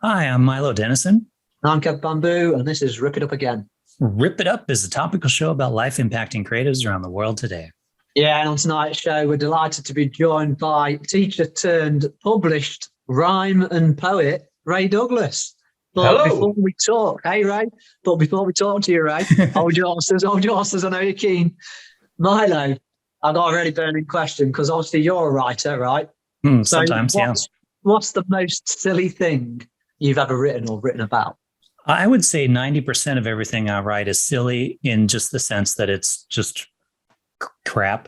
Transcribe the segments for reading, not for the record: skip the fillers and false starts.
Hi, I'm Milo Denison. I'm Kev Bamboo, and this is Rip It Up Again. Rip It Up is a topical show about life impacting creatives around the world today. Yeah, and on tonight's show, we're delighted to be joined by teacher turned published rhyme and poet, Ray Douglas. But Hello. before we talk, hey Ray, but before we talk to you, Ray, hold your horses, I know you're keen. Milo, I got a really burning question because obviously you're a writer, right? Sometimes, yeah. What's the most silly thing you've ever written or written about? I would say 90% of everything I write is silly in just the sense that it's just crap.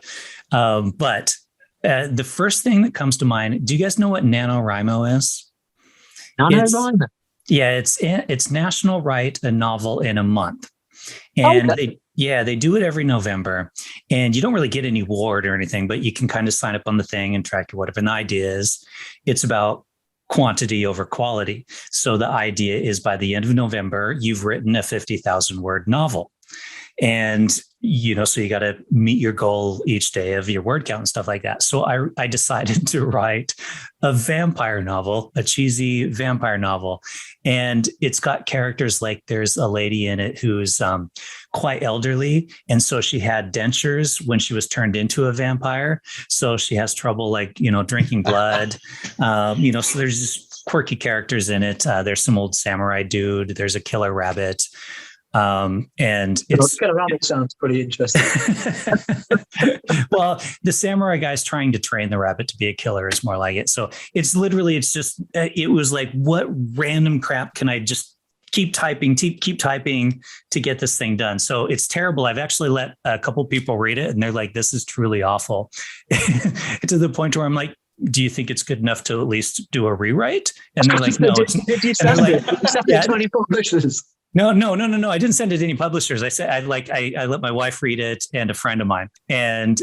But the first thing that comes to mind, do you guys know what NaNoWriMo is? NaNoWriMo? Yeah, it's National Write a Novel in a Month. And okay. they do it every November. And you don't really get any award or anything, but you can kind of sign up on the thing and track your whatever. And the idea is it's about quantity over quality. So the idea is by the end of November, you've written a 50,000 word novel. And, so you got to meet your goal each day of your word count and stuff like that. So I decided to write a vampire novel, a cheesy vampire novel. And it's got characters like there's a lady in it who's quite elderly. And so she had dentures when she was turned into a vampire. So she has trouble drinking blood. So there's just quirky characters in it. There's some old samurai dude. There's a killer rabbit. And it's killer rabbit sounds pretty interesting. Well, the samurai guy's trying to train the rabbit to be a killer is more like it. So it was like, what random crap can I just keep typing to get this thing done? So it's terrible. I've actually let a couple people read it and they're like, this is truly awful. To the point where I'm like, do you think it's good enough to at least do a rewrite? And they're like, no. Did you send it? You sent it to 20 publishers? No. I didn't send it to any publishers. I said I let my wife read it and a friend of mine, and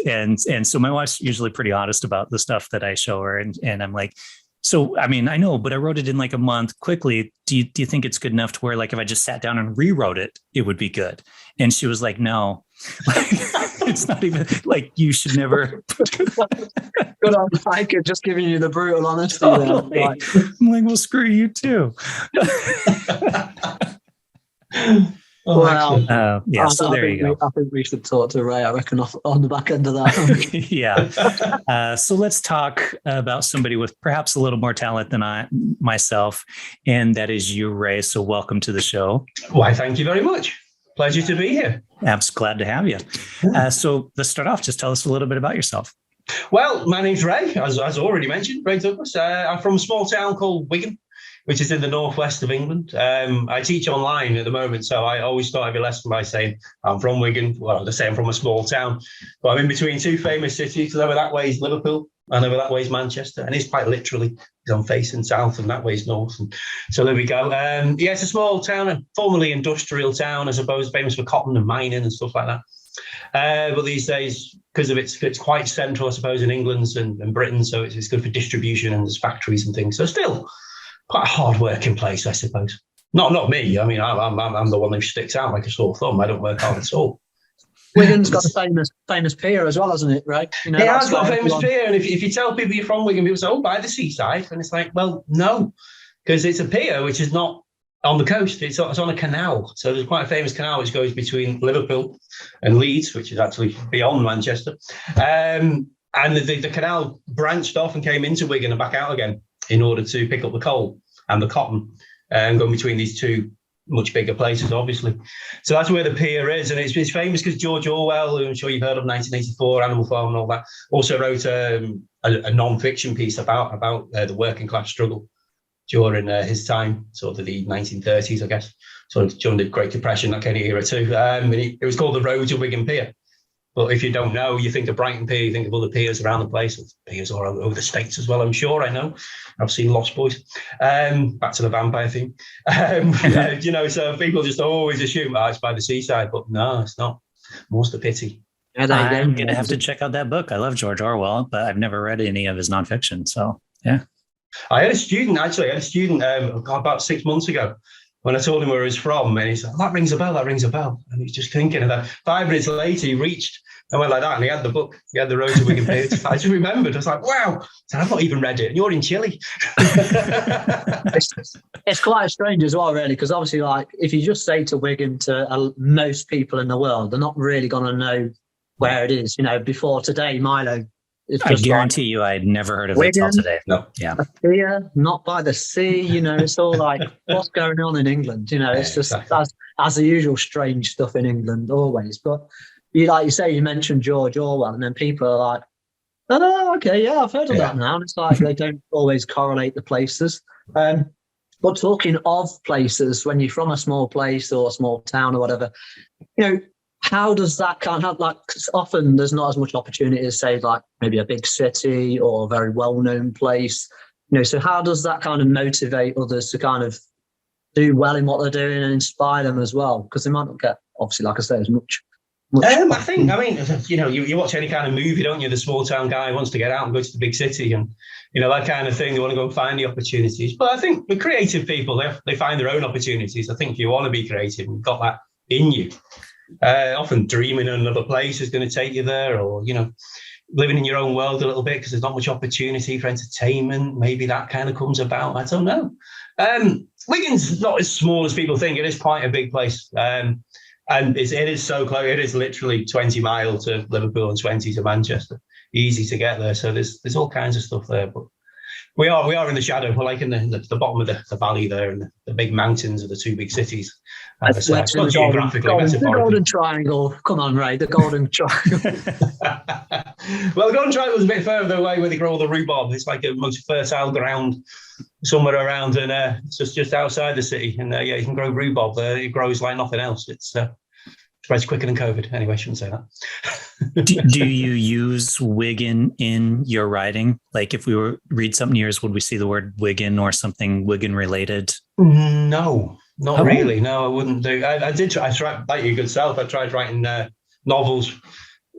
so my wife's usually pretty honest about the stuff that I show her, and I'm like, so I mean I know, but I wrote it in like a month quickly. Do you think it's good enough to where like if I just sat down and rewrote it, it would be good? And she was like, no, it's not even like you should never. Good on Mike, just giving you the brutal honesty. Totally. I'm like, well, screw you too. So there you go. I think we should talk to Ray, I reckon, on the back end of that. Yeah. So let's talk about somebody with perhaps a little more talent than myself, and that is you, Ray. So welcome to the show. Why, thank you very much. Pleasure to be here. I'm glad to have you. So let's start off. Just tell us a little bit about yourself. Well, my name's Ray, as already mentioned, Ray Douglas. I'm from a small town called Wigan, which is in the northwest of England. I teach online at the moment, so I always start every lesson by saying I'm from Wigan. Well, they say I'm from a small town, but I'm in between two famous cities. Over that way is Liverpool, and over that way is Manchester, and it's quite literally, because I'm facing south, and that way is north. And so there we go. It's a small town, a formerly industrial town, I suppose, famous for cotton and mining and stuff like that. But these days, because of it's quite central, I suppose, in England and Britain, so it's good for distribution and there's factories and things. So still quite a hard-working place, I suppose. Not me. I mean, I'm the one who sticks out like a sore thumb. I don't work hard at all. Wigan's got a famous pier as well, hasn't it? Right? It has got a famous pier, and if you tell people you're from Wigan, people say, "Oh, by the seaside," and it's like, well, no, because it's a pier which is not on the coast. It's on a canal. So there's quite a famous canal which goes between Liverpool and Leeds, which is actually beyond Manchester. And the canal branched off and came into Wigan and back out again in order to pick up the coal and the cotton and going between these two much bigger places, obviously. So that's where the pier is. And it's famous because George Orwell, who I'm sure you've heard of, 1984, Animal Farm and all that, also wrote a non-fiction piece about the working class struggle during his time, sort of the 1930s, I guess, sort of during the Great Depression, that kind of era too. It was called the Road to Wigan Pier. But if you don't know, you think of Brighton Pier, you think of other piers around the place. There's piers all over the States as well, I'm sure. I know. I've seen Lost Boys. Back to the vampire theme. So people just always assume it's by the seaside, but no, it's not. More's the pity. I'm going to have to check out that book. I love George Orwell, but I've never read any of his nonfiction. So, yeah. I had a student about 6 months ago when I told him where he was from, and he's like, that rings a bell, that rings a bell. And he's just thinking of that. 5 minutes later, he reached and went like that, and he had the book, he had the Road to Wigan page. I just remembered, I was like, wow, so I've not even read it, and you're in Chile. It's quite strange as well, really, because obviously, like, if you just say to Wigan to most people in the world, they're not really going to know where it is. You know, before today, Milo. I guarantee you, I'd never heard of it till today. No. Yeah. Here, not by the sea. You know, it's all like, what's going on in England? You know, it's just as the usual strange stuff in England always. But like you say, you mentioned George Orwell, and then people are like, oh, okay, yeah, I've heard of that now. And it's like they don't always correlate the places. But talking of places, when you're from a small place or a small town or whatever, you know, how does that kind of, like, 'cause often there's not as much opportunity as, say, like maybe a big city or a very well-known place, you know, so how does that kind of motivate others to kind of do well in what they're doing and inspire them as well? Because they might not get, obviously, like I say, as much. I mean, you know, you watch any kind of movie, don't you? The small town guy wants to get out and go to the big city, and, you know, that kind of thing. They want to go and find the opportunities. But I think with creative people, they find their own opportunities. I think if you want to be creative, you've got that in you. Often dreaming in another place is going to take you there, or, you know, living in your own world a little bit because there's not much opportunity for entertainment. Maybe that kind of comes about. I don't know. Wigan's not as small as people think. It is quite a big place. And it is so close. It is literally 20 miles to Liverpool and 20 to Manchester. Easy to get there. So there's all kinds of stuff there. But we are in the shadow. We're like in the bottom of the valley there, and the big mountains of the two big cities. That's not geographically the Golden Triangle. Come on, Ray, the Golden Triangle. Well, the Golden Triangle is a bit further away where they grow all the rhubarb. It's like the most fertile ground somewhere around, and it's just outside the city. And you can grow rhubarb there. It grows like nothing else. It spreads quicker than COVID. Anyway, I shouldn't say that. do you use Wigan in your writing? Like, if we were read something yours, would we see the word Wigan or something Wigan related? No, not really. No, I wouldn't do. I tried, like your good self. I tried writing novels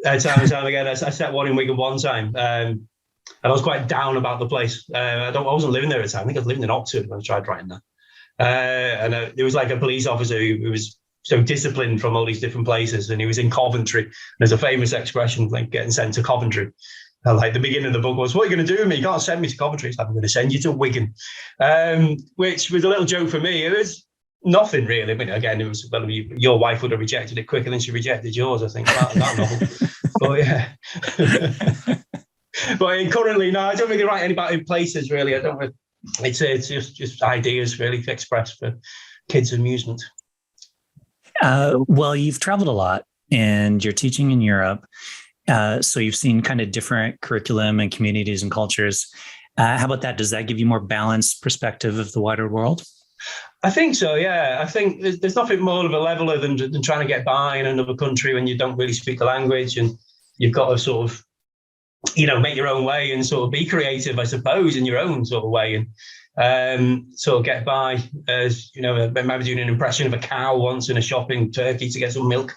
time and time again. I set one in Wigan one time. And I was quite down about the place. I wasn't living there at the time. I think I was living in Oxford when I tried writing that. And there was like a police officer who was so disciplined from all these different places, and he was in Coventry. There's a famous expression, like getting sent to Coventry. Like the beginning of the book was, what are you going to do with me? You can't send me to Coventry. It's like, I'm going to send you to Wigan, which was a little joke for me. It was nothing really. I mean, again, it was, well, your wife would have rejected it quicker than she rejected yours, I think, that novel. But yeah. But currently, no, I don't really write about in places, really. I don't. It's just ideas, really, to express for kids' amusement. Well, you've traveled a lot, and you're teaching in Europe, so you've seen kind of different curriculum and communities and cultures. How about that? Does that give you more balanced perspective of the wider world? I think so, yeah. I think there's nothing more of a leveler than trying to get by in another country when you don't really speak the language, and you've got to sort of, you know, make your own way and sort of be creative, I suppose, in your own sort of way, and sort of get by. As you know, I remember doing an impression of a cow once in a shop in Turkey to get some milk,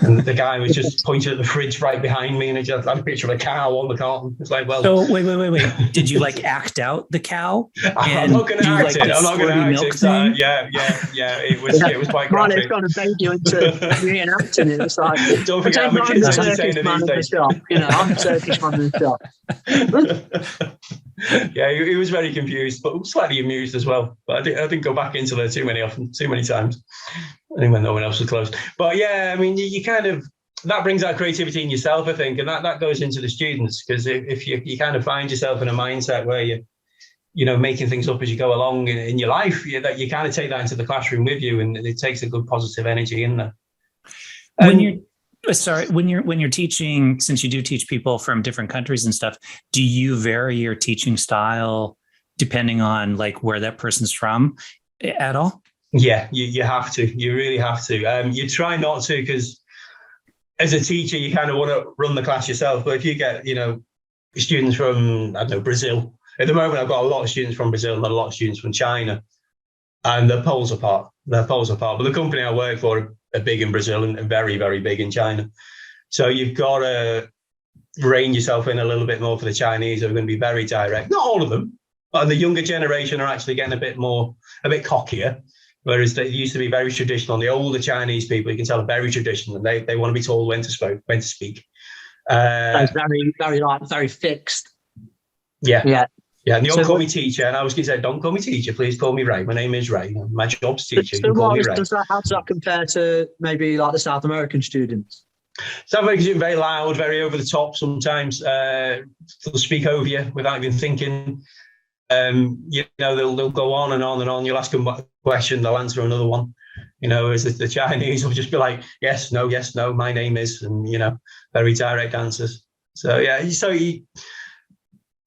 and the guy was just pointing at the fridge right behind me, and it just had a picture of a cow on the carton. It's like, well, so wait. Did you like act out the cow? I'm not going to act it. I'm not going to act it. Yeah. It was quite graphic. It's kind of bait you into reenacting it. It's like, don't forget, I'm a kid's entertainer these days. You know, I'm a Turkish man in the shop. Yeah, he was very confused, but slightly amused as well. But I didn't go back into there too many times. I think when no one else was close. But yeah, I mean, you kind of, that brings out creativity in yourself, I think, and that goes into the students, because if you kind of find yourself in a mindset where you know, making things up as you go along in your life, that you kind of take that into the classroom with you, and it takes a good positive energy in there. When you're teaching, since you do teach people from different countries and stuff, do you vary your teaching style depending on like where that person's from at all? Yeah, you have to. You really have to. You try not to, because as a teacher, you kind of want to run the class yourself. But if you get, you know, students from, I don't know, Brazil. At the moment, I've got a lot of students from Brazil and a lot of students from China. And they're poles apart. But the company I work for are big in Brazil and very, very big in China. So you've got to rein yourself in a little bit more for the Chinese, who are going to be very direct. Not all of them, but the younger generation are actually getting a bit cockier. Whereas they used to be very traditional. The older Chinese people, you can tell, are very traditional, and they want to be told when to speak. It's very fixed. Yeah. Yeah. Yeah, and they all call me teacher, and I was going to say, don't call me teacher, please call me Ray. My name is Ray. My job's teacher. You can call me Ray. How does that compare to maybe like the South American students? South Americans are very loud, very over the top sometimes. They'll speak over you without even thinking. They'll go on and on and on. You'll ask them a question, they'll answer another one. As the Chinese will just be like, yes, no, my name is, and, very direct answers. So, yeah,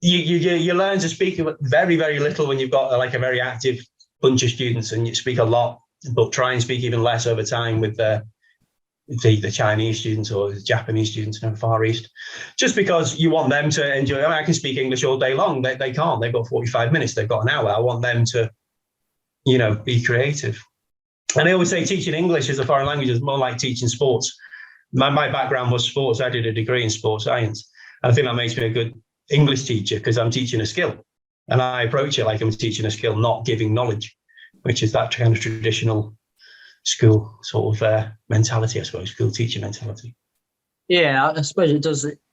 you learn to speak very, very little when you've got a very active bunch of students, and you speak a lot, but try and speak even less over time with the Chinese students or the Japanese students in the Far East, just because you want them to enjoy. I can speak English all day long. They can't. They've got 45 minutes. They've got an hour. I want them to, be creative. And I always say teaching English as a foreign language is more like teaching sports. My background was sports. I did a degree in sports science. And I think that makes me a good English teacher because I'm teaching a skill. And I approach it like I'm teaching a skill, not giving knowledge, which is that kind of traditional school sort of mentality, I suppose, school teacher mentality. Yeah, I suppose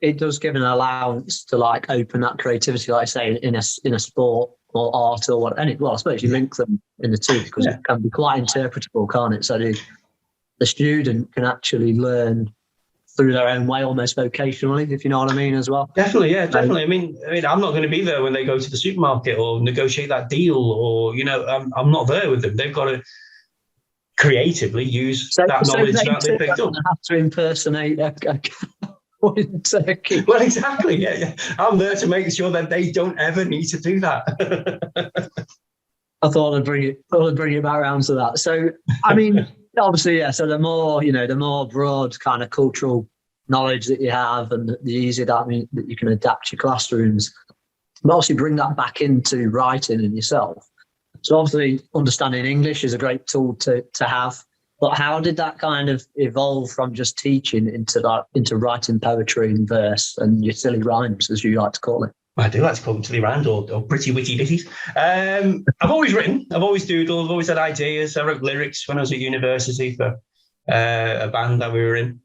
it does give an allowance to open that creativity, like I say, in a sport or art or what. And I suppose you link them in the two because it can be quite interpretable, can't it? So the student can actually learn through their own way, almost vocationally, if you know what I mean, as well. Definitely, yeah, definitely. I mean, I'm not going to be there when they go to the supermarket or negotiate that deal, or I'm not there with them. They've got to creatively use that knowledge that they picked up. Have to impersonate a turkey. Well, exactly. Yeah. I'm there to make sure that they don't ever need to do that. I thought I'd bring it back around to that. So, I mean, obviously, yeah. So the more broad kind of cultural knowledge that you have, and the easier that you can adapt your classrooms, but also bring that back into writing in yourself. So obviously, understanding English is a great tool to have. But how did that kind of evolve from just teaching into writing poetry and verse and your silly rhymes, as you like to call it? I do like to call them silly rhymes or pretty witty ditties. I've always written. I've always doodled. I've always had ideas. I wrote lyrics when I was at university for a band that we were in.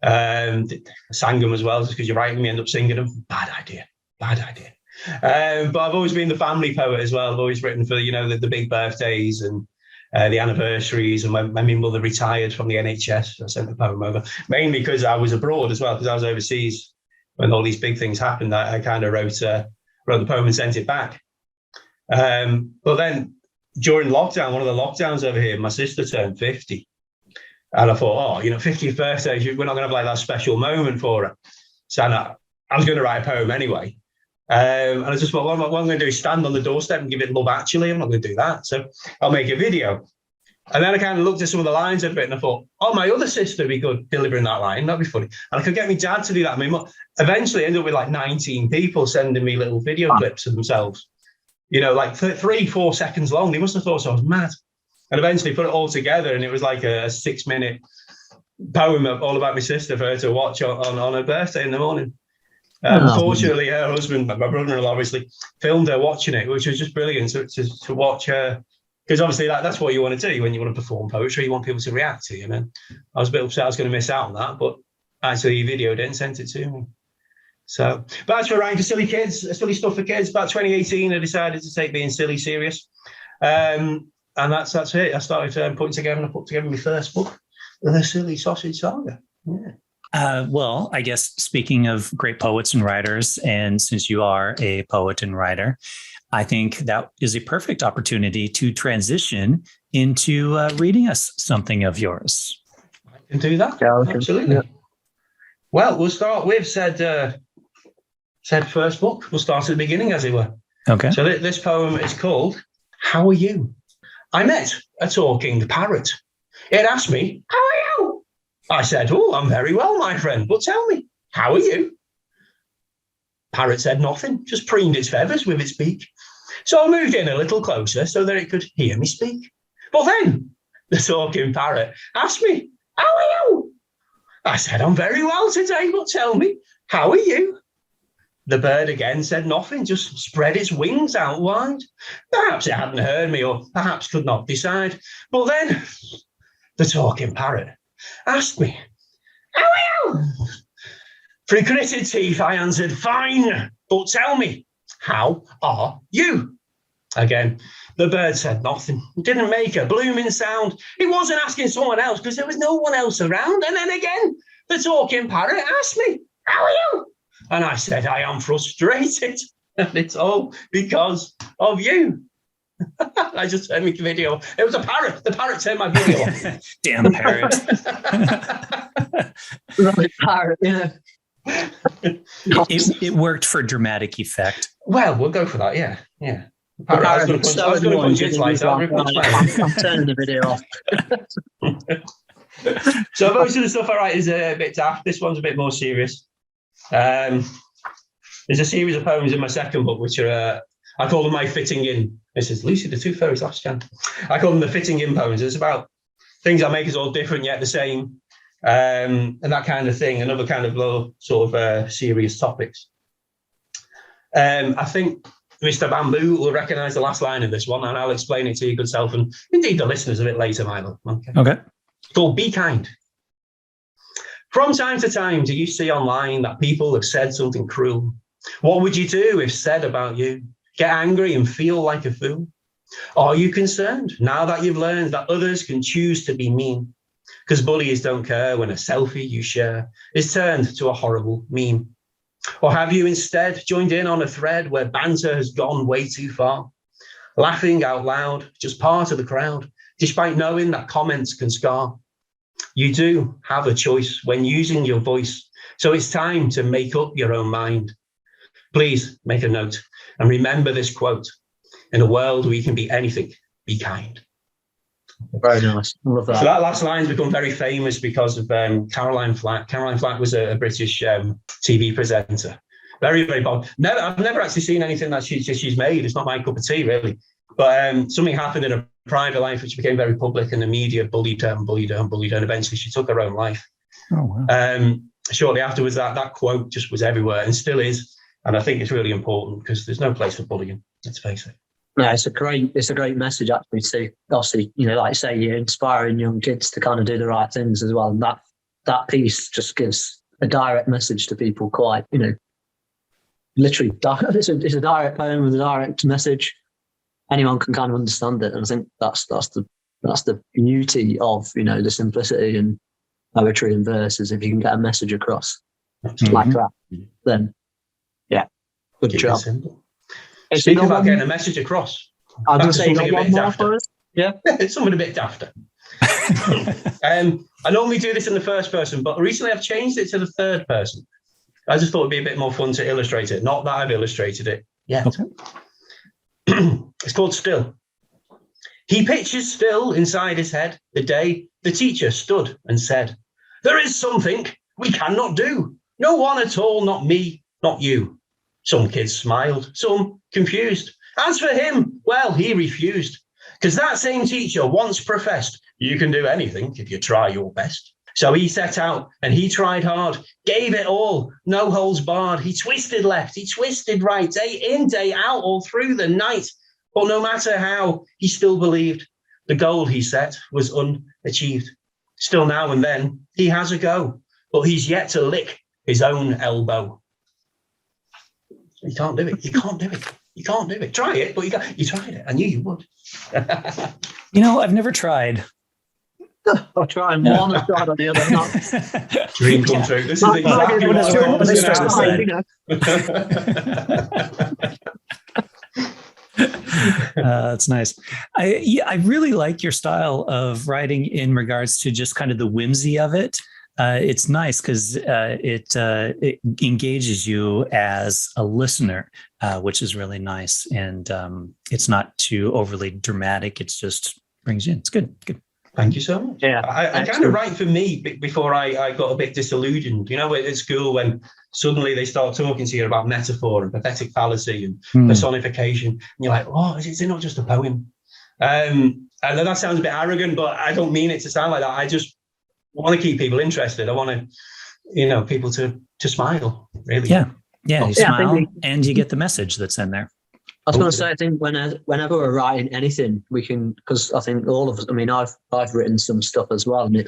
I sang them as well, just because you're writing them, you end up singing them. Bad idea. But I've always been the family poet as well. I've always written for, the big birthdays and the anniversaries. And when my mother retired from the NHS, I sent the poem over, mainly because I was abroad as well, because I was overseas when all these big things happened. I kind of wrote the poem and sent it back. But then during lockdown, one of the lockdowns over here, my sister turned 50. And I thought, 50th birthday, we're not going to have that special moment for her. So I was going to write a poem anyway. And I just thought, what I'm going to do is stand on the doorstep and give it Love Actually. I'm not going to do that. So I'll make a video. And then I kind of looked at some of the lines I'd written and I thought, my other sister would be good delivering that line. That'd be funny. And I could get my dad to do that. I mean, eventually I ended up with 19 people sending me little video clips of themselves, 3-4 seconds long. They must have thought I was mad. And eventually put it all together. And it was like a 6-minute poem all about my sister for her to watch on her birthday in the morning. Unfortunately, her husband, my brother-in-law, obviously filmed her watching it, which was just brilliant to watch her. Because obviously that's what you want to do when you want to perform poetry. You want people to react to you. And I was a bit upset I was going to miss out on that, but actually he videoed it and sent it to me. So, but as for writing for silly stuff for kids, about 2018, I decided to take being silly serious. And that's it. I started put together my first book, The Silly Sausage Saga. Yeah. Well, I guess speaking of great poets and writers, and since you are a poet and writer, I think that is a perfect opportunity to transition into reading us something of yours. I can do that. Yeah, absolutely. Yeah. Well, we'll start with said first book. We'll start at the beginning, as it were. Okay. So this poem is called "How Are You?" I met a talking parrot. It asked me, "How are you?" I said, I'm very well, my friend, but tell me, how are you? Parrot said nothing, just preened its feathers with its beak. So I moved in a little closer so that it could hear me speak. But then the talking parrot asked me, how are you? I said, I'm very well today, but tell me, how are you? the bird again said nothing, just spread its wings out wide. Perhaps it hadn't heard me, or perhaps could not decide. But then the talking parrot asked me, how are you? Through gritted teeth, I answered, fine, but tell me, how are you? Again, the bird said nothing. It didn't make a blooming sound. It wasn't asking someone else because there was no one else around. And then again, the talking parrot asked me, how are you? And I said, I am frustrated. And it's all because of you. I just turned my video. It was a parrot. The parrot turned my video off. Damn parrot. Right, parrot, yeah. It worked for dramatic effect. Well, we'll go for that, yeah. I was going to punch its lights out. I'm turning the video off. So most of the stuff I write is a bit daft. This one's a bit more serious. There's a series of poems in my second book, which are, I call them my fitting in. This is Lucy, the Two Fairies Last Chance. I call them the fitting in poems. It's about things that make us all different yet the same, and that kind of thing, and other kind of low sort of serious topics. I think Mr. Bamboo will recognise the last line of this one, and I'll explain it to your good self, and indeed the listeners a bit later, Milo. Okay. It's called Be Kind. From time to time, do you see online that people have said something cruel? What would you do if said about you? Get angry and feel like a fool? Are you concerned now that you've learned that others can choose to be mean? Because bullies don't care when a selfie you share is turned to a horrible meme. Or have you instead joined in on a thread where banter has gone way too far? Laughing out loud, just part of the crowd, despite knowing that comments can scar. You do have a choice when using your voice, so it's time to make up your own mind. Please make a note and remember this quote. In a world where you can be anything, be kind. Very nice. I love that. So that last line's become very famous because of Caroline Flack. Caroline Flack was a British TV presenter. Very, very bold. I've never actually seen anything that she's made. It's not my cup of tea, really. But something happened in her private life which became very public, and the media bullied her, and eventually she took her own life. Oh, wow. Shortly afterwards, that quote just was everywhere and still is. And I think it's really important because there's no place for bullying, let's face it. No, it's a great message actually to, obviously, like you say, you're inspiring young kids to kind of do the right things as well. And that piece just gives a direct message to people, quite, literally, it's a direct poem with a direct message. Anyone can kind of understand it. And I think that's the beauty of, the simplicity and poetry and verses. If you can get a message across like that, then yeah, good job. Speaking about getting a message across, I was going to say, you got one more for us? Yeah. It's something a bit dafter. I normally do this in the first person, but recently I've changed it to the third person. I just thought it'd be a bit more fun to illustrate it. Not that I've illustrated it yet. Okay. It's called Still. He pictures still inside his head the day the teacher stood and said, there is something we cannot do. No one at all, not me, not you. Some kids smiled, some confused. As for him, well, he refused, because that same teacher once professed, you can do anything if you try your best. So he set out and he tried hard, gave it all, no holds barred. He twisted left, he twisted right, day in, day out, all through the night. But no matter how, he still believed the goal he set was unachieved. Still now and then, he has a go, but he's yet to lick his own elbow. You can't do it. You can't do it. You can't do it. Try it, but you can't. You tried it. I knew you would. I've never tried. I'll try and one, I've tried on the other. Not. Dream come true. This is exactly what that's nice. I really like your style of writing in regards to just kind of the whimsy of it. It's nice because it engages you as a listener, which is really nice. And it's not too overly dramatic. It just brings you in. It's good. Good. Thank you so much. Yeah, I kind of write for me before I got a bit disillusioned. At school when suddenly they start talking to you about metaphor and pathetic fallacy and personification. And you're like, oh, is it not just a poem? And that sounds a bit arrogant, but I don't mean it to sound like that. I just want to keep people interested. I want to, people to smile, really. Yeah. Yeah, you smile and you get the message that's in there. I was going to say, I think whenever we're writing anything, we can, because I think all of us, I mean, I've written some stuff as well, and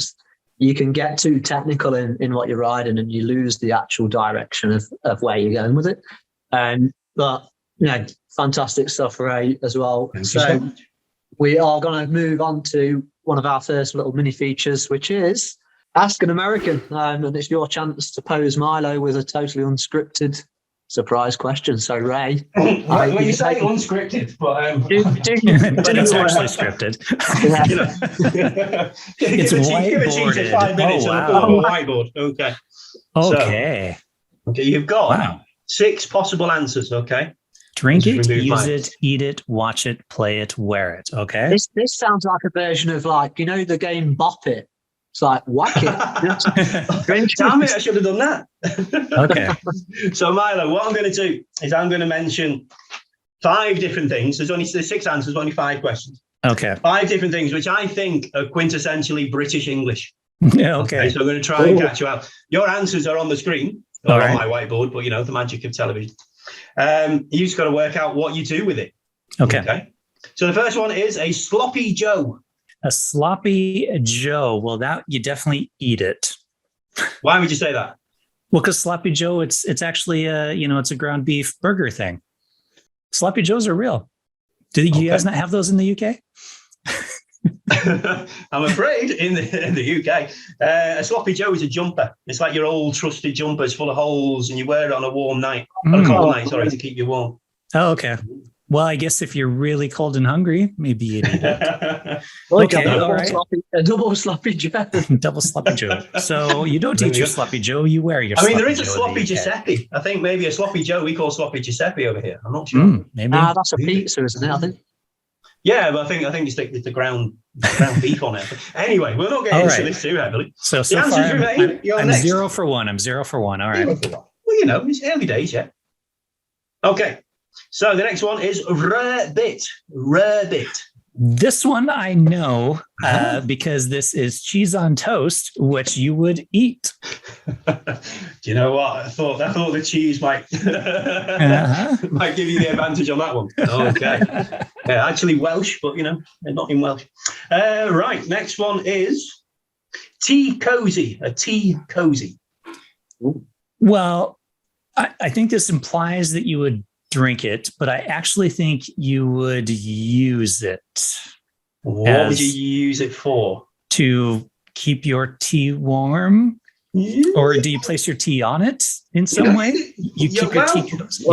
you can get too technical in what you're writing and you lose the actual direction of where you're going with it. But, fantastic stuff, Ray, as well. So we are going to move on to one of our first little mini features, which is Ask an American. And it's your chance to pose Milo with a totally unscripted surprise question. So, Ray. When you say unscripted, but but it's actually scripted. It's whiteboarded. 5 minutes on a whiteboard. Okay. Okay. So, you've got 6 possible answers. Okay. Drink it, use it, eat it, watch it, play it, wear it. Okay. This sounds like a version of the game Bop It. It's like whack it. Damn it! I should have done that. Okay. So Milo, what I'm going to do is I'm going to mention 5 different things. There's 6 answers, only 5 questions. Okay. 5 different things which I think are quintessentially British English. Yeah. Okay. So I'm going to try and catch you out. Your answers are on the screen, or on my whiteboard, but the magic of television. You just got to work out what you do with it. Okay. So the first one is a sloppy Joe. A sloppy Joe. Well, that you definitely eat it. Why would you say that? Well, because sloppy Joe, it's actually it's a ground beef burger thing. Sloppy Joes are real. Do you guys not have those in the UK? I'm afraid in the UK, a sloppy Joe is a jumper. It's like your old trusted jumpers full of holes, and you wear it on a warm night, on a cold night, to keep you warm. Oh, okay. Well, I guess if you're really cold and hungry, maybe you'd eat it. A double sloppy Joe. Double sloppy Joe. So you don't eat your sloppy Joe, you wear your sloppy Joe. There is a sloppy Giuseppe. I think maybe a sloppy Joe we call sloppy Giuseppe over here. I'm not sure. Maybe. That's a pizza, isn't it? I think. Yeah, but I think you stick the ground beef on it. Anyway, we're not getting into this too heavily. So far, I'm 0 for 1. I'm 0 for 1. All right. Well, it's early days, yeah. Okay. So the next one is rarebit. Rarebit. This one I know because this is cheese on toast, which you would eat. Do you know what? I thought the cheese might might give you the advantage on that one. Okay. Yeah, actually Welsh, but they're not in Welsh. Right. Next one is tea cozy. A tea cozy. Well, I think this implies that you would drink it, but I actually think you would use it. What would you use it for? To keep your tea warm? Or do you place your tea on it in some way? You keep your tea cozy.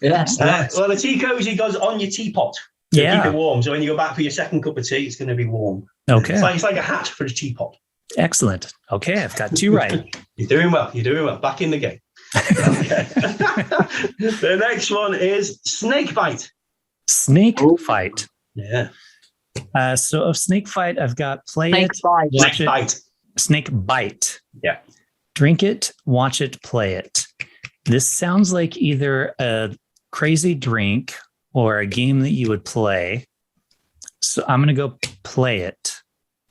Yes. Well, the tea cozy goes on your teapot to keep it warm. So when you go back for your second cup of tea, it's going to be warm. Okay. It's like a hat for a teapot. Excellent. Okay, I've got 2 right. You're doing well. Back in the game. Okay. The next one is snake bite. Snake fight. Yeah. So of snake fight, I've got play snake it, bite. watch snake it, bite. Snake bite. Yeah. Drink it, watch it, play it. This sounds like either a crazy drink or a game that you would play. So I'm going to go play it.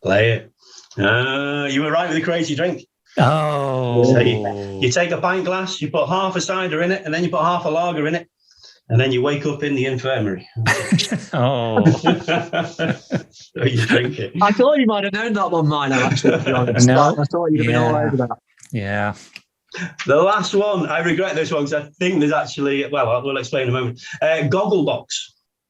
Play it. You were right with the crazy drink. Oh. So you take a pint glass, you put half a cider in it, and then you put half a lager in it, and then you wake up in the infirmary. Oh. So you drink it. I thought you might have known that one, Milo, actually, to be honest. No. I thought you'd have been all over that. Yeah. The last one, I regret this one because I think there's actually, we'll explain in a moment. Gogglebox.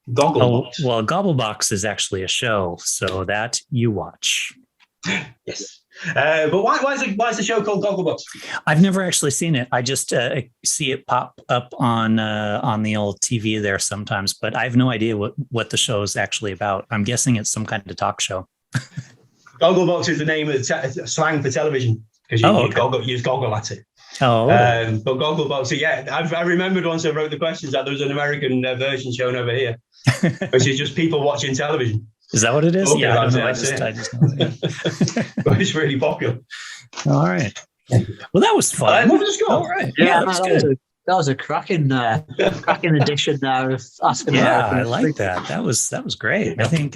Gogglebox. Well, Gogglebox is actually a show, so that you watch. Yes. But why is the show called Gogglebox? I've never actually seen it. I just see it pop up on the old TV there sometimes, but I have no idea what the show is actually about. I'm guessing it's some kind of talk show. Gogglebox is the name of the slang for television because you use goggle at it. Oh, but Gogglebox. So yeah, I remembered once I wrote the questions that there was an American version shown over here, which is just people watching television. Is that what it is? Okay, yeah, I don't know. I just know that. But it's really popular. All right. Well, that was fun. What was the score? All right. Yeah, that was that good. a cracking edition there of Asking Yeah, Americans. I like that. That was great. I think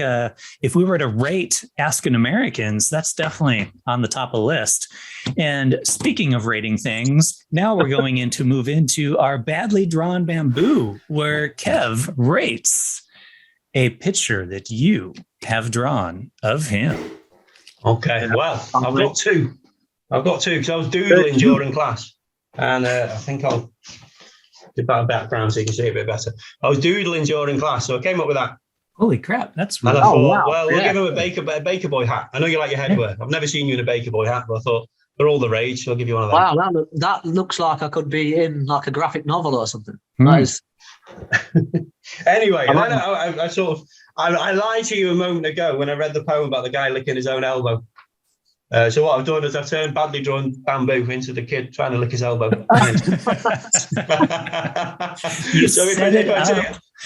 if we were to rate Asking Americans, that's definitely on the top of the list. And speaking of rating things, now we're going to move into our badly drawn bamboo, where Kev rates a picture that you have drawn of him. Okay, well, I've got two because I was doodling during class, and I think I'll do that background so you can see it a bit better. I was doodling during class, so I came up with that. Holy crap, that's And really I thought, wow. well, we'll give him a baker boy hat. I know you like your headwear. I've never seen you in a baker boy hat, but I thought they're all the rage, so I'll give you one of them. Wow, that looks like I could be in like a graphic novel or something. Hmm. Anyway, I sort of I lied to you a moment ago when I read the poem about the guy licking his own elbow. So what I've done is I've turned badly drawn bamboo into the kid trying to lick his elbow.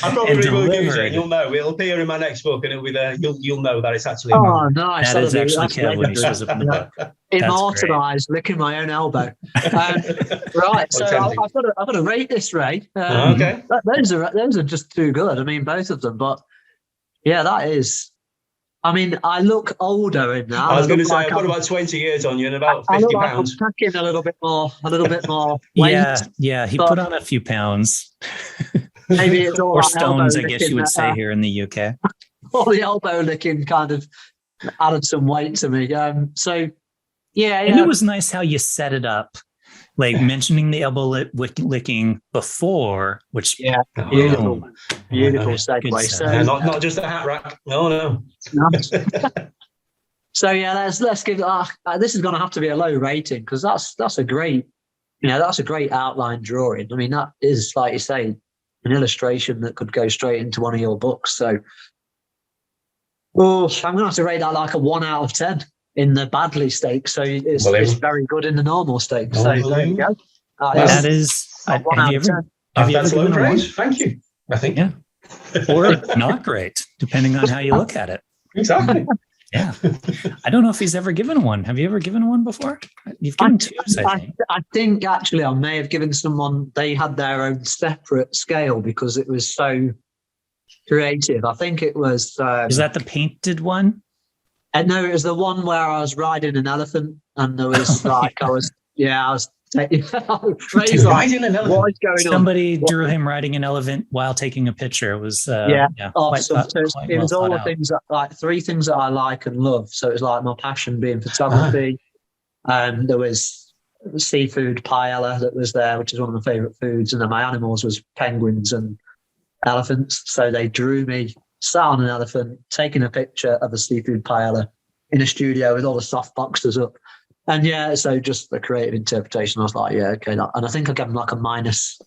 I probably will use it. You'll know. It'll appear in my next book, and it'll be there. You'll know that it's actually. Nice! That is actually Kev when he shows up in the book. Immortalised, licking my own elbow. Right, so I've got to rate this, Ray. Okay. Those are just too good. I mean, both of them, but yeah, that is. I mean, I look older in that. I was going to say, I've got about 20 years on you and about 50 pounds. I'm packing a little bit more weight. Yeah, he put on a few pounds. Maybe it's all or stones, I guess you would say that, here in the UK. All the elbow licking kind of added some weight to me. So, yeah. And it was nice how you set it up. Like mentioning the elbow licking before, which beautiful segue. So not just a hat rack. No. So yeah, let's give. This is going to have to be a low rating because that's a great, that's a great outline drawing. I mean, that is, like you say, an illustration that could go straight into one of your books. So, I'm going to have to rate that like a 1 out of 10. In the badly stakes, so it's very good in the normal stakes. So there you go. That is. Have you ever given a 1? Thank you. I think, yeah, or not great, depending on how you look at it. Exactly. Yeah, I don't know if he's ever given one. Have you ever given one before? You've given 2, I think. I think actually I may have given someone. They had their own separate scale because it was so creative. I think it was. Is that the painted one? No, it was the one where I was riding an elephant, and there was I was riding an elephant. What is going on? Somebody drew him riding an elephant while taking a picture. It was awesome. It was all the things that, like 3 things that I like and love. So it was like my passion being photography, and there was seafood paella that was there, which is one of my favourite foods, and then my animals was penguins and elephants. So they drew me sat on an elephant, taking a picture of a seafood paella in a studio with all the soft boxes up. And so just the creative interpretation, I was like, okay. And I think I gave him like a minus score.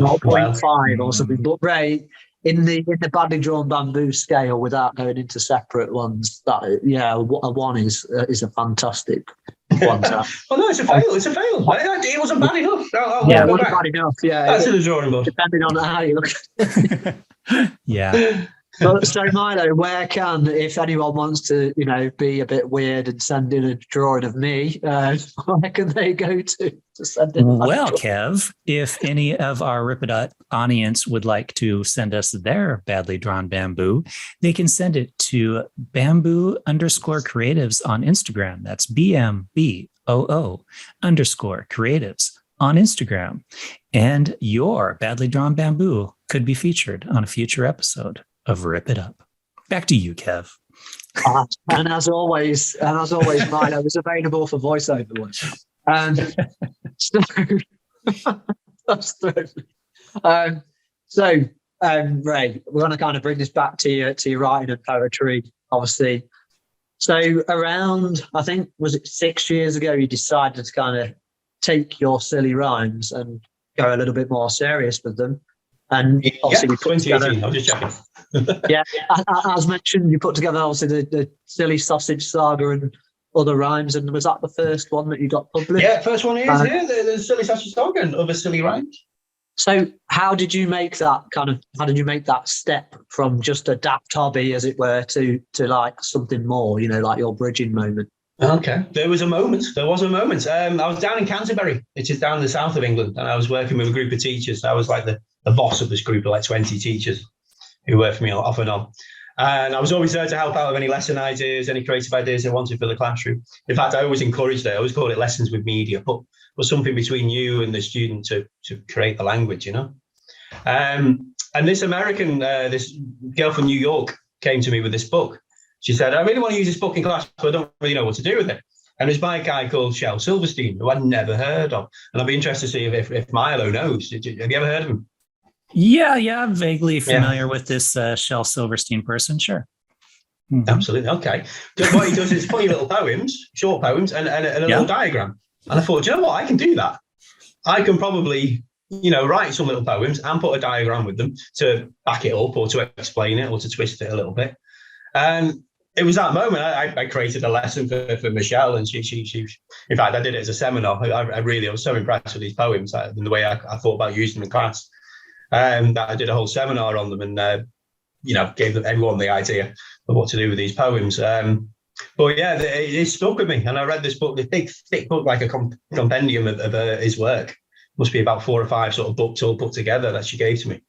0.5 or something. But Ray, in the badly drawn bamboo scale, without going into separate ones, a 1 is a fantastic one. Oh no, it's a fail. It's a fail. It wasn't bad enough. It wasn't bad enough. Yeah, that's in the drawing board. Depending on how you look at it. Yeah. So Milo, where if anyone wants to, be a bit weird and send in a drawing of me, where can they go to send in? Well, Kev, if any of our Ripidot audience would like to send us their badly drawn bamboo, they can send it to bamboo_creatives on Instagram. That's BMBOO_creatives on Instagram. And your badly drawn bamboo could be featured on a future episode of Rip It Up. Back to you, Kev. And as always, Milo is available for voiceover work. Ray, we're going to kind of bring this back to your writing and poetry, obviously. So around, I think, was it 6 years ago, you decided to kind of take your silly rhymes and go a little bit more serious with them. And obviously, we put together. I'm just checking. As mentioned, you put together obviously the silly sausage saga and other rhymes. And was that the first one that you got published? Yeah, first one is the silly sausage saga and other silly rhymes. So, how did you make that step from just a daft hobby, as it were, to like something more? Like your bridging moment. Okay. There was a moment. I was down in Canterbury, which is down in the south of England, and I was working with a group of teachers. I was like the boss of this group of like 20 teachers who worked for me off and on. And I was always there to help out with any lesson ideas, any creative ideas they wanted for the classroom. In fact, I always encouraged it. I always called it lessons with media, but was something between you and the student to create the language, you know. And this American, this girl from New York came to me with this book. She said, I really want to use this book in class, but I don't really know what to do with it. And it's by a guy called Shel Silverstein, who I'd never heard of. And I'd be interested to see if Milo knows. Have you ever heard of him? Yeah, I'm vaguely familiar with this Shel Silverstein person. Sure. Mm-hmm. Absolutely. Okay. What he does is funny little poems, short poems, and a little diagram. And I thought, do you know what? I can do that. I can probably, write some little poems and put a diagram with them to back it up or to explain it or to twist it a little bit. And it was that moment I created a lesson for Michelle, and she in fact, I did it as a seminar. I was so impressed with these poems and the way I thought about using them in class. That I did a whole seminar on them and, gave everyone the idea of what to do with these poems. But yeah, it stuck with me. And I read this book, this big, thick book, like a compendium of his work. Must be about 4 or 5 sort of books all put together that she gave to me.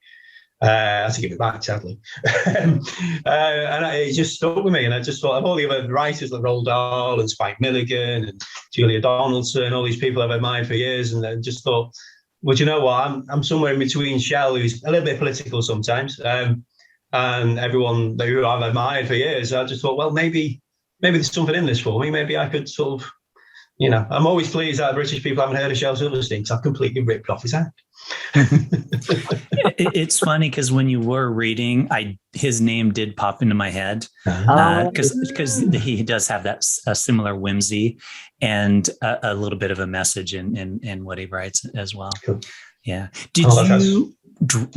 I had to give it back, sadly. And it just stuck with me. And I just thought of all the other writers like Roald Dahl and Spike Milligan and Julia Donaldson, all these people I've admired for years. And I just thought, well, you know what? I'm somewhere in between Shel, who's a little bit political sometimes, and everyone who I've admired for years. I just thought, well, maybe there's something in this for me. Maybe I could sort of, I'm always pleased that British people haven't heard of Shel Silverstein because I've completely ripped off his hand. It's funny because when you were reading, his name did pop into my head because he does have that a similar whimsy and a little bit of a message in what he writes as well. Cool. Yeah.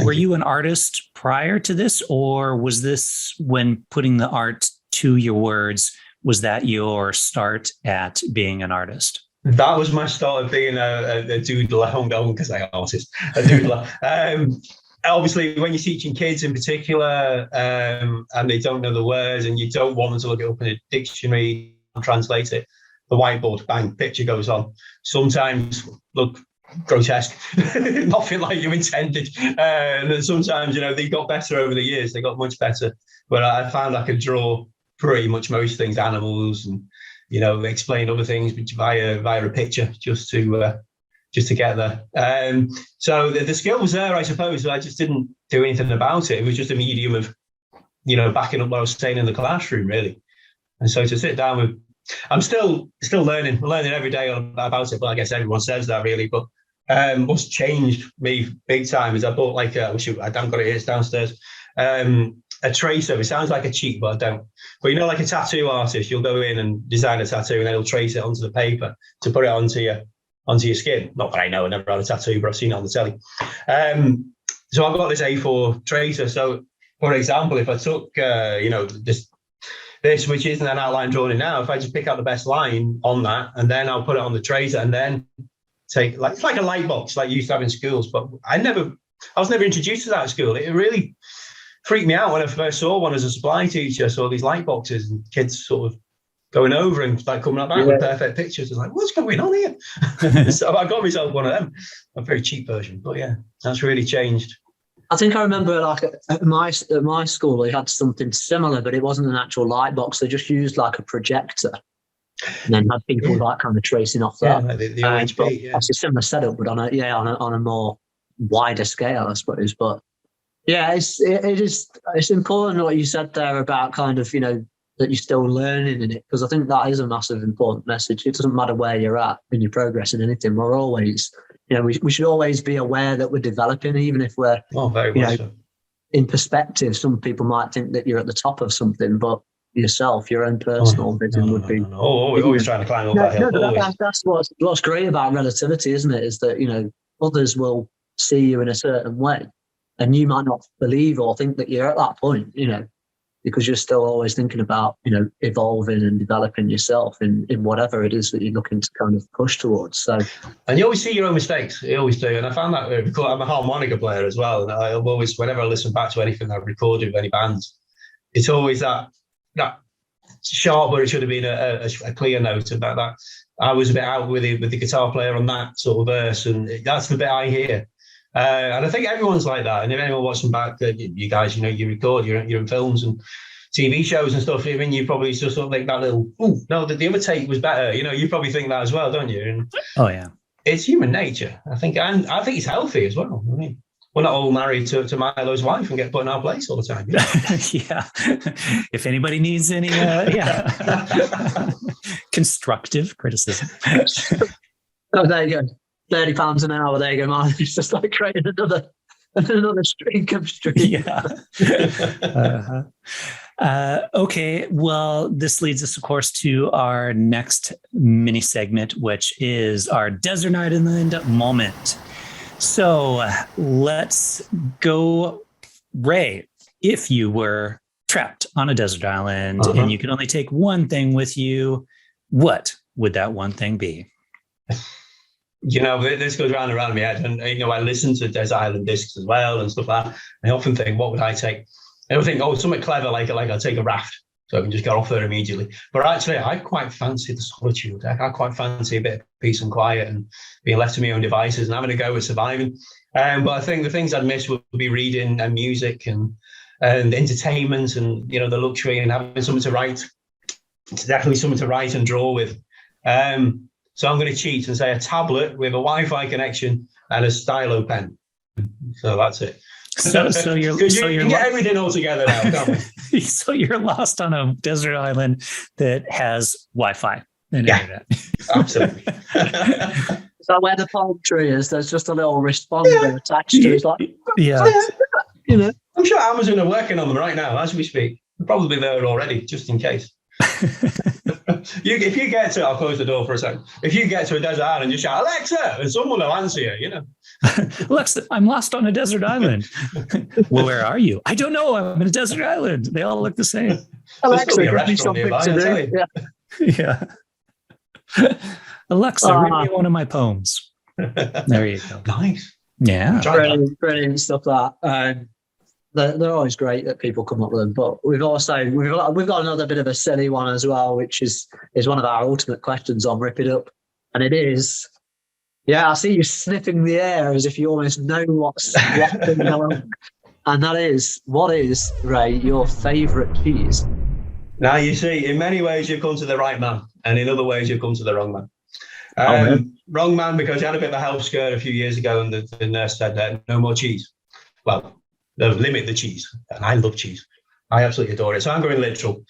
Were you an artist prior to this, or was this when putting the art to your words? Was that your start at being an artist? That was my start of being a doodler. I don't because I'm an artist, a doodler. Obviously, when you're teaching kids in particular, and they don't know the words, and you don't want them to look it up in a dictionary and translate it, the whiteboard, bang, picture goes on. Sometimes look grotesque, nothing like you intended. And then sometimes, they got better over the years. They got much better. But I found I could draw pretty much most things, animals, and explain other things via a picture just to get there. So the skill was there, I suppose. I just didn't do anything about it. It was just a medium of, backing up what I was saying in the classroom, really. And so to sit down with, I'm still learning every day about it. But I guess everyone says that, really. But what's changed me big time is I bought I haven't got it here, it's downstairs. A tracer. It sounds like a cheat, but I don't. But like a tattoo artist, you'll go in and design a tattoo, and then he'll trace it onto the paper to put it onto your skin. Not that I know, I never had a tattoo, but I've seen it on the telly. So I've got this A4 tracer. So, for example, if I took this which isn't an outline drawing now, if I just pick out the best line on that, and then I'll put it on the tracer, and then take it's like a light box like you used to have in schools. But I was never introduced to that at school. It really freaked me out when I first saw one as a supply teacher. I saw these light boxes and kids sort of going over and coming up back with perfect pictures. I was like, what's going on here? So I got myself one of them, a very cheap version. But yeah, that's really changed. I think I remember at my school, they had something similar, but it wasn't an actual light box. They just used like a projector and then had people kind of tracing off that. Yeah, the OHP, It's a similar setup, but on a more wider scale, I suppose. But yeah, it's important what you said there about kind of, that you're still learning in it, because I think that is a massive important message. It doesn't matter where you're at in your progress in anything. We're always, we should always be aware that we're developing, even if we're, very much so. In perspective, some people might think that you're at the top of something, but yourself, your own personal vision would be. We're always trying to climb up that hill. That's what's great about relativity, isn't it? Is that, others will see you in a certain way. And you might not believe or think that you're at that point, because you're still always thinking about, evolving and developing yourself in whatever it is that you're looking to kind of push towards. So, and you always see your own mistakes. You always do. And I found that I'm a harmonica player as well. And I've always, whenever I listen back to anything I've recorded with any bands, it's always that sharp where it should have been a clear note about that. I was a bit out with the guitar player on that sort of verse, and that's the bit I hear. And I think everyone's like that. And if anyone watching back, you guys, you record, you're in films and TV shows and stuff. I mean, you probably just sort of think that little, oh no, the other take was better. You probably think that as well, don't you? And oh yeah, it's human nature, I think, and I think it's healthy as well. I mean, we're not all married to Milo's wife and get put in our place all the time. Yeah. If anybody needs any, constructive criticism. Oh, there you go. £30 an hour. There you go, Milo. It's just like creating another income stream. Yeah. Okay. Well, this leads us, of course, to our next mini segment, which is our Desert Island moment. So let's go, Ray. If you were trapped on a desert island and you could only take one thing with you, what would that one thing be? This goes round and round in my head. And, I listen to Desert Island discs as well and stuff like that. I often think, what would I take? I don't think, something clever, like I'll take a raft so I can just get off there immediately. But actually, I quite fancy the solitude. I quite fancy a bit of peace and quiet and being left to my own devices and having a go at surviving. But I think the things I'd miss would be reading and music and entertainment and, the luxury and having something to write. It's definitely something to write and draw with. So I'm going to cheat and say a tablet with a Wi-Fi connection and a stylo pen. So that's it. So you're get everything all together now, can't we? So you're lost on a desert island that has Wi-Fi and internet. Absolutely. Is that where the palm tree is? There's just a little responder attached to it. It's like, yeah. I'm sure Amazon are working on them right now as we speak. They're probably there already, just in case. If you get to, I'll close the door for a second. If you get to a desert island and just shout, Alexa, and someone will answer you, Alexa, I'm lost on a desert island. Well, where are you? I don't know. I'm in a desert island. They all look the same. Alexa, give me something to do. Yeah. Alexa, read me one of my poems. There you go. Nice. Yeah. Brilliant stuff that. They're always great that people come up with them, but we've got another bit of a silly one as well, which is one of our ultimate questions on Rip It Up, and it is, I see you sniffing the air as if you almost know what's going on, and that is, what is, Ray, your favourite cheese? Now you see, in many ways you've come to the right man, and in other ways you've come to the wrong man. Wrong man because you had a bit of a health scare a few years ago, and the nurse said no more cheese. Well. They'll limit the cheese, and I love cheese. I absolutely adore it. So I'm going literal.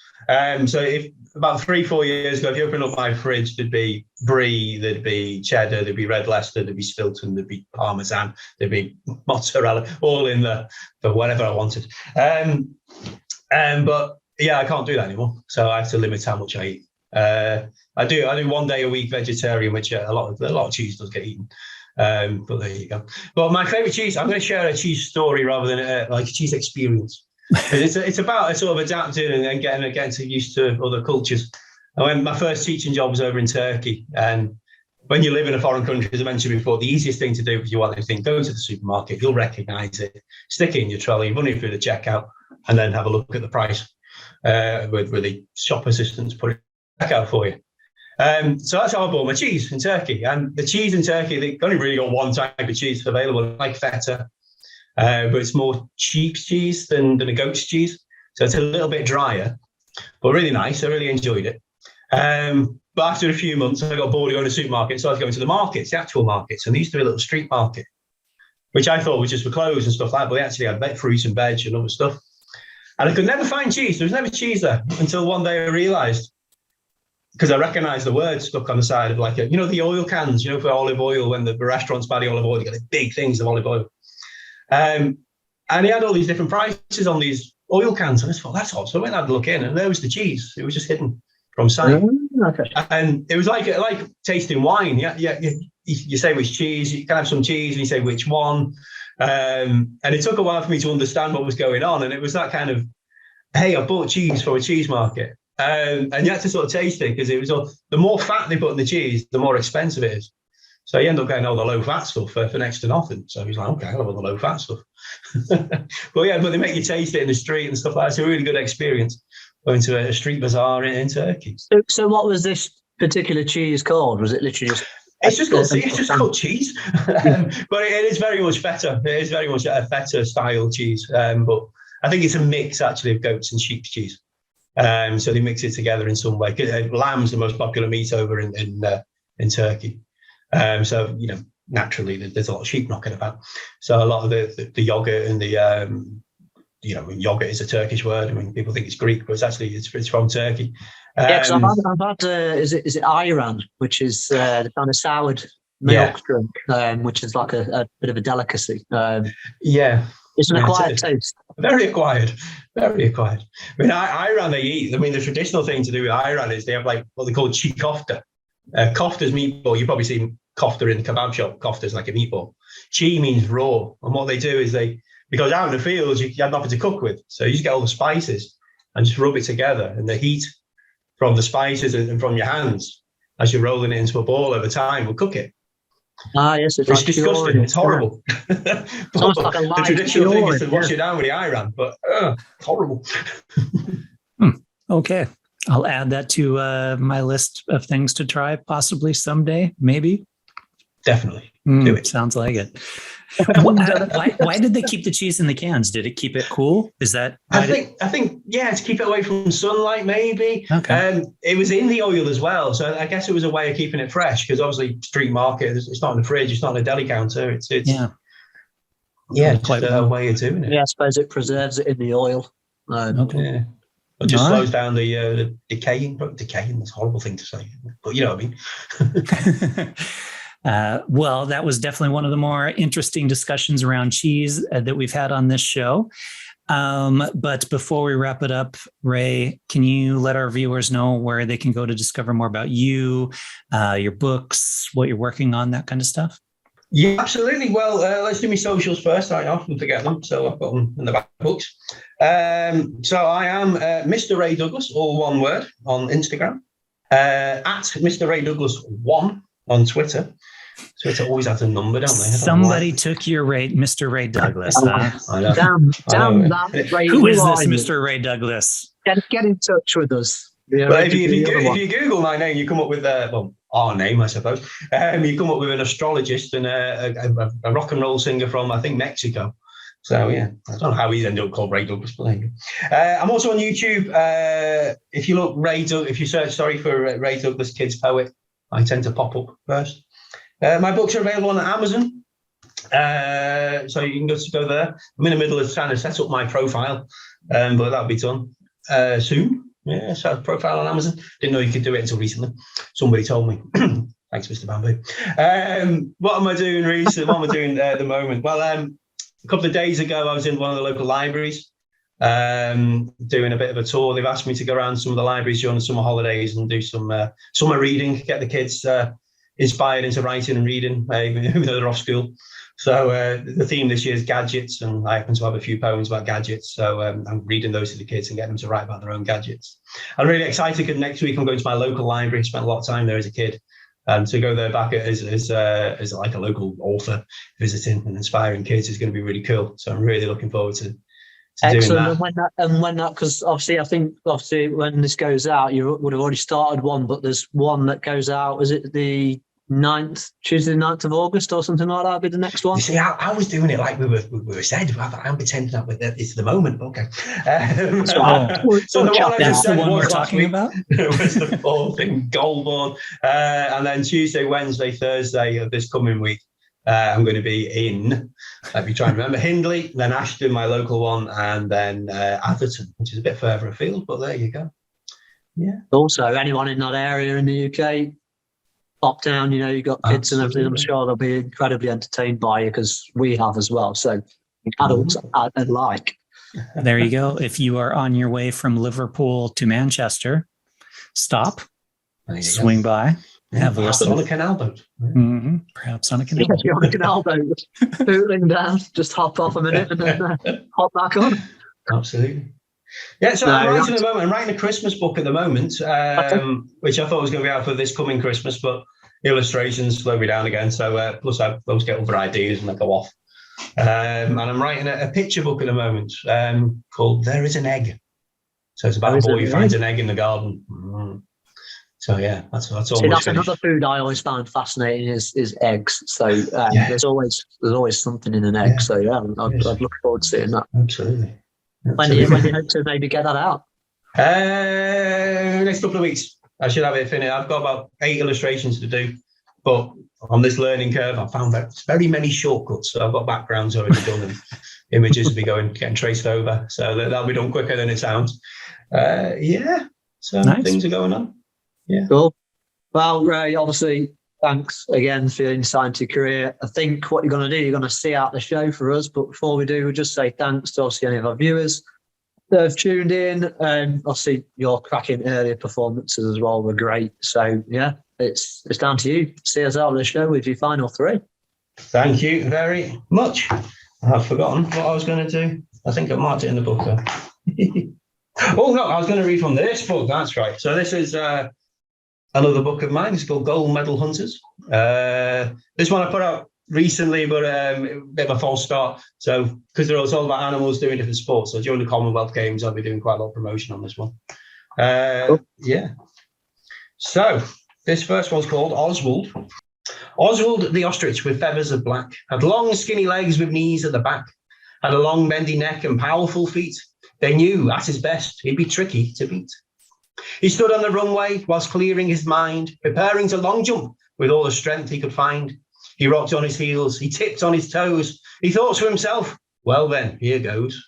So if about 3-4 years ago, if you open up my fridge, there'd be brie, there'd be cheddar, there'd be red Leicester, there'd be Stilton, there'd be Parmesan, there'd be mozzarella, all in there for whatever I wanted. But yeah, I can't do that anymore. So I have to limit how much I eat. I do 1 day a week vegetarian, which a lot of cheese does get eaten. But there you go. But my favourite cheese, I'm going to share a cheese story rather than like a cheese experience. It's about sort of adapting and getting used to other cultures. My first teaching job was over in Turkey, and when you live in a foreign country, as I mentioned before, the easiest thing to do if you want anything, go to the supermarket, you'll recognise it, stick it in your trolley, run it through the checkout, and then have a look at the price with the shop assistants put it back out for you. So that's how I bought my cheese in Turkey. And the cheese in Turkey, they've only really got one type of cheese available, like feta, but it's more sheep's cheese than a goat's cheese. So it's a little bit drier, but really nice. I really enjoyed it. But after a few months, I got bored of going to the supermarket, so I was going to the markets, the actual markets. And they used to be a little street market, which I thought was just for clothes and stuff like that, but they actually had fruit and veg and other stuff. And I could never find cheese. There was never cheese there until one day I realised, because I recognised the word stuck on the side of the oil cans, for olive oil, when the restaurants buy the olive oil, you get the big things of olive oil. And he had all these different prices on these oil cans. And I thought, that's odd. So I went and had a look in, and there was the cheese. It was just hidden from sight. Okay. And it was like tasting wine. You say which cheese, you can have some cheese, and you say which one. And it took a while for me to understand what was going on. And it was that kind of, hey, I bought cheese for a cheese market. And you had to sort of taste it, because it was the more fat they put in the cheese, the more expensive it is. So you end up getting all the low fat stuff for next to nothing. So he's like, okay, I'll have all the low fat stuff. But they make you taste it in the street and stuff like that. It's a really good experience. going to a street bazaar in Turkey. So what was this particular cheese called? Was it literally just... It's just called cheese, but it is very much feta. It is very much a feta style cheese, but I think it's a mix actually of goats and sheep's cheese. So they mix it together in some way. Lamb's the most popular meat over in Turkey. So naturally there's a lot of sheep knocking about. So a lot of the yogurt and the yogurt is a Turkish word. I mean, people think it's Greek, but it's from Turkey. Yeah, because I've had is it Iran, which is the kind of soured milk drink, which is like a bit of a delicacy. It's an acquired taste. Very acquired. Very acquired. I mean, Iran they eat. I mean, the traditional thing to do with Iran is they have like what they call chi kofta. Kofta's meatball. You've probably seen kofta in the kebab shop. Kofta's like a meatball. Chi means raw, and what they do is because out in the fields you have nothing to cook with, so you just get all the spices and just rub it together, and the heat from the spices and from your hands as you're rolling it into a ball over time will cook it. Yes, it's like disgusting. It's horrible. It's almost like the traditional thing is to wash it down with the Iran, but it's horrible. Okay. I'll add that to my list of things to try possibly someday, maybe. Definitely. Do it. Sounds like it. Why did they keep the cheese in the cans? Did it keep it cool? Is that? I think to keep it away from sunlight, maybe. Okay. It was in the oil as well, so I guess it was a way of keeping it fresh. Because obviously, street market, it's not in the fridge, it's not in a deli counter. It's quite a way of doing it. Yeah, I suppose it preserves it in the oil. Okay. Yeah. It just slows down the decaying. Decaying is a horrible thing to say, but you know what I mean. Well, that was definitely one of the more interesting discussions around cheese that we've had on this show. But before we wrap it up, Ray, can you let our viewers know where they can go to discover more about you, your books, what you're working on, that kind of stuff? Yeah, absolutely. Well, let's do my socials first. I often forget them, so I've got them in the back books. So I am Mr. Ray Douglas, all one word, on Instagram, at Mr. Ray Douglas 1 on Twitter. Twitter always has a number, don't they? Somebody took your Mr. Ray Douglas. I know. Damn that. Ray, who is this Mr. Ray Douglas? Get in touch with us. Well, if you Google my name, you come up with our name, I suppose. You come up with an astrologist and a rock and roll singer from, I think, Mexico. So, yeah, I don't know how he's ended up called Ray Douglas, but I'm also on YouTube. If you look if you search, for Ray Douglas Kids Poet, I tend to pop up first. My books are available on Amazon. So you can just go there. I'm in the middle of trying to set up my profile, but that'll be done soon. Yeah, set a profile on Amazon. Didn't know you could do it until recently. Somebody told me. Thanks, Mr. Bamboo. What am I doing recently? What am I doing at the moment? Well, a couple of days ago, I was in one of the local libraries doing a bit of a tour. They've asked me to go around some of the libraries during the summer holidays and do some summer reading, get the kids inspired into writing and reading, even though they're off school. So the theme this year is gadgets, and I happen to have a few poems about gadgets. So I'm reading those to the kids and getting them to write about their own gadgets. I'm really excited because next week I'm going to my local library. Spent a lot of time there as a kid. To go there back as like a local author visiting and inspiring kids is going to be really cool. So I'm really looking forward to doing that. And when that, because I think when this goes out, you would have already started one, but there's one that goes out. Is it the 9th, Tuesday, the 9th of August or something like that? That'll be the next one. You see, I was doing it like we were said. I'm pretending that it's the moment. Okay. So the one I just said we're talking about was the 4th in Goulburn, and then Tuesday, Wednesday, Thursday of this coming week, I'm going to be in. Let me try and remember Hindley, then Ashton, my local one, and then Atherton, which is a bit further afield. But there you go. Yeah. Also, anyone in that area in the UK, pop down. You've got kids and everything. I'm sure they'll be incredibly entertained by you because we have as well. So adults alike. There you go. If you are on your way from Liverpool to Manchester, stop, swing by, have a listen. On a canal boat. Mm-hmm. Perhaps on a canal boat. You're on a canal boat, booting down, just hop off a minute and then hop back on. Absolutely. Yeah, so I'm writing at the moment. I'm writing a Christmas book at the moment, which I thought was going to be out for this coming Christmas, but illustrations slow me down again. So plus I always get other ideas and they go off. And I'm writing a picture book at the moment called There Is an Egg. So it's about a boy who finds an egg in the garden. So yeah, that's almost that's finished. another food I always found fascinating is eggs. So there's always something in an egg. Yeah. So yeah, I'd look forward to seeing that. Absolutely. When do you hope to maybe get that out? Next couple of weeks, I should have it finished. I've got about 8 illustrations to do, but on this learning curve, I found that very many shortcuts. So I've got backgrounds already done, and images will be getting traced over. So that'll be done quicker than it sounds. So nice. Things are going on. Yeah. Cool. Well, Ray, obviously, thanks again for your insight into your career. I think what you're going to do, you're going to see out the show for us. But before we do, we'll just say thanks to obviously any of our viewers that have tuned in. Obviously, your cracking earlier performances as well were great. So, yeah, it's down to you. See us out of the show with your final 3. Thank you very much. I've forgotten what I was going to do. I think I marked it in the book, though. Oh, no, I was going to read from this book. That's right. So this is another book of mine. It's called Gold Medal Hunters. This one I put out recently, but a bit of a false start. So because it's all about animals doing different sports. So during the Commonwealth Games, I'll be doing quite a lot of promotion on this one. Cool. Yeah. So this first one's called Oswald. Oswald the ostrich with feathers of black had long skinny legs with knees at the back, had a long bendy neck and powerful feet. They knew at his best he'd be tricky to beat. He stood on the runway whilst clearing his mind, preparing to long jump with all the strength he could find. He rocked on his heels, he tipped on his toes. He thought to himself, well then, here goes.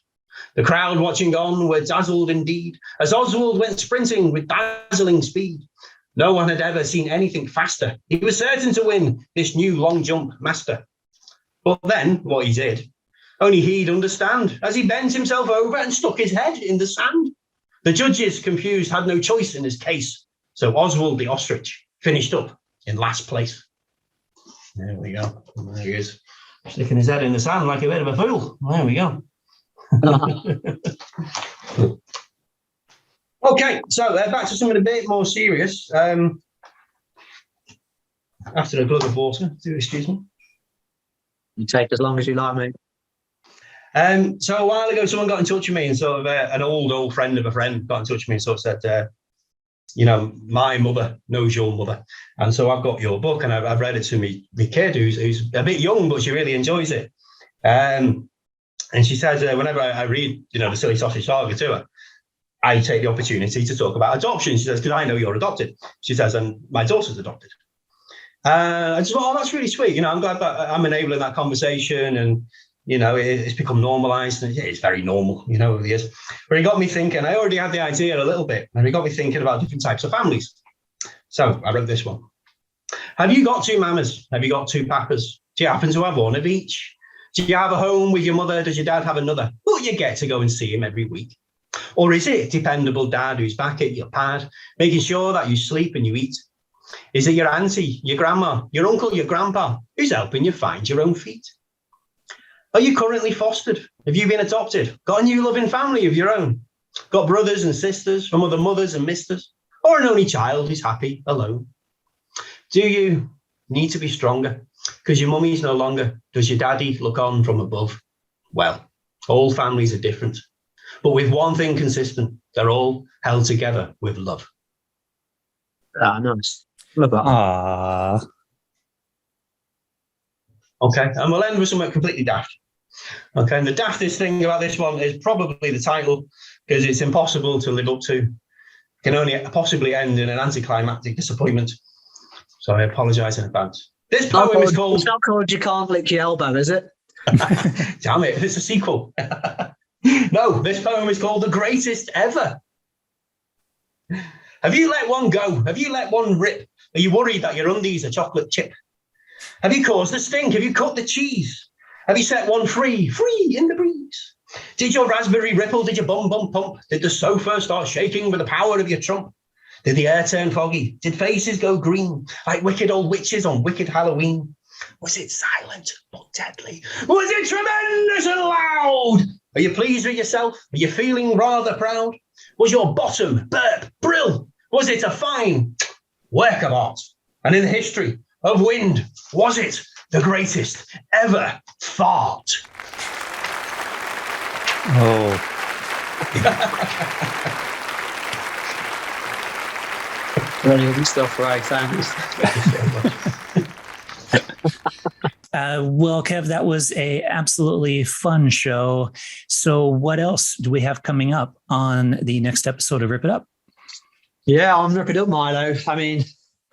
The crowd watching on were dazzled indeed, as Oswald went sprinting with dazzling speed. No one had ever seen anything faster. He was certain to win this new long jump master. But then, what he did, only he'd understand, as he bent himself over and stuck his head in the sand. The judges, confused, had no choice in his case. So Oswald the ostrich finished up in last place. There we go. There he is, sticking his head in the sand like a bit of a fool. There we go. Okay, so back to something a bit more serious. After a glug of water, do excuse me. You take as long as you like, mate. So a while ago, someone got in touch with me, and sort of an old friend of a friend got in touch with me and sort of said, my mother knows your mother, and so I've got your book and I've read it to my kid who's a bit young, but she really enjoys it. And she says whenever I read, the Silly Sausage Saga to her, I take the opportunity to talk about adoption. She says, because I know you're adopted. She says, and my daughter's adopted. I just thought, that's really sweet. I'm glad that I'm enabling that conversation, and it's become normalized, and it's very normal, over the years. But it got me thinking. I already had the idea a little bit, and it got me thinking about different types of families. So I wrote this one. Have you got 2 mamas? Have you got 2 papas? Do you happen to have one of each? Do you have a home with your mother? Does your dad have another? Will you get to go and see him every week? Or is it dependable dad who's back at your pad, making sure that you sleep and you eat? Is it your auntie, your grandma, your uncle, your grandpa, who's helping you find your own feet? Are you currently fostered? Have you been adopted? Got a new loving family of your own? Got brothers and sisters from other mothers and misters? Or an only child who's happy alone? Do you need to be stronger because your mummy's no longer? Does your daddy look on from above? Well, all families are different, but with one thing consistent, they're all held together with love. Ah, nice. Love that. Aww. Okay, and we'll end with something completely daft. Okay, and the daftest thing about this one is probably the title, because it's impossible to live up to. Can only possibly end in an anticlimactic disappointment. So I apologise in advance. This poem is called... It's not called You Can't Lick Your Elbow, is it? Damn it, it's a sequel. No, this poem is called The Greatest Ever. Have you let one go? Have you let one rip? Are you worried that your undies are chocolate chip? Have you caused the stink? Have you cut the cheese? Have you set one free in the breeze? Did your raspberry ripple? Did your bum pump? Did the sofa start shaking with the power of your trump? Did the air turn foggy? Did faces go green like wicked old witches on wicked Halloween? Was it silent but deadly? Was it tremendous and loud? Are you pleased with yourself? Are you feeling rather proud? Was your bottom burp brill? Was it a fine work of art? And in the history of wind, was it the greatest ever fart? Oh. Brilliant stuff, Ray. Thanks. Well, Kev, that was a absolutely fun show. So what else do we have coming up on the next episode of Rip It Up? Yeah, I'm Rip It Up, Milo. I mean,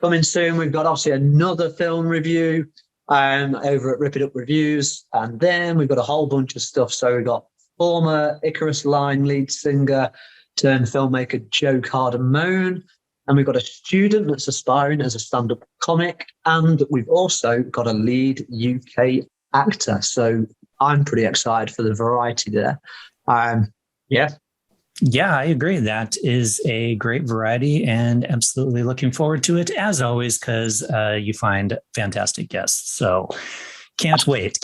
coming soon, we've got obviously another film review over at Rip It Up Reviews. And then we've got a whole bunch of stuff. So we've got former Icarus Line lead singer turned filmmaker Joe Cardamone. And we've got a student that's aspiring as a stand-up comic. And we've also got a lead UK actor. So I'm pretty excited for the variety there. Yeah. Yeah, I agree. That is a great variety and absolutely looking forward to it, as always, because you find fantastic guests. So can't wait.